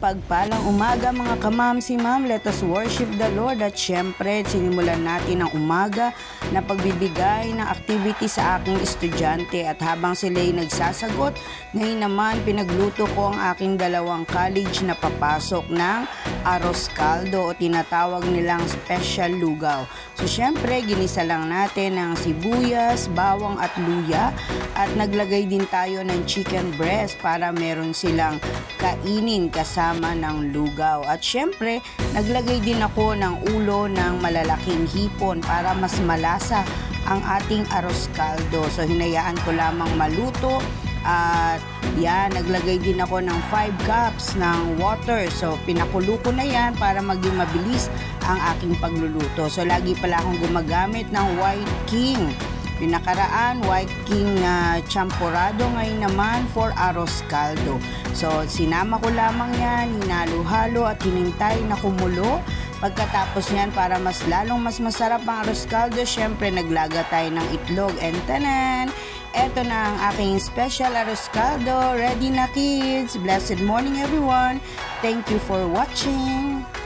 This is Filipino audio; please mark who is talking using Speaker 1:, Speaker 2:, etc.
Speaker 1: Mapagpalang umaga mga kamamsi ma'am, let us worship the Lord. At syempre, sinimulan natin ang umaga na pagbibigay ng activity sa aking estudyante. At habang sila'y nagsasagot, ngayon naman pinagluto ko ang aking dalawang college na papasok ng arroz caldo o tinatawag nilang special lugaw. So syempre, ginisa lang natin ng sibuyas, bawang at luya at naglagay din tayo ng chicken breast para meron silang kainin kasama ng lugaw. At syempre, naglagay din ako ng ulo ng malalaking hipon para mas malasa ang ating arroz caldo. So hinayaan ko lamang maluto. At yan, naglagay din ako ng 5 cups ng water. So pinakulo ko na yan para maging mabilis ang aking pagluluto. So lagi pala akong gumagamit ng White King. Pinakaraan, White King na champurado, ngayon naman for arroz caldo. So sinama ko lamang yan, hinalo-halo at hinintay na kumulo. Pagkatapos niyan, para mas masarap ang arroz caldo, syempre naglaga tayo ng itlog. And tanan! Eto na ang aking special arroz caldo. Ready na kids! Blessed morning everyone! Thank you for watching!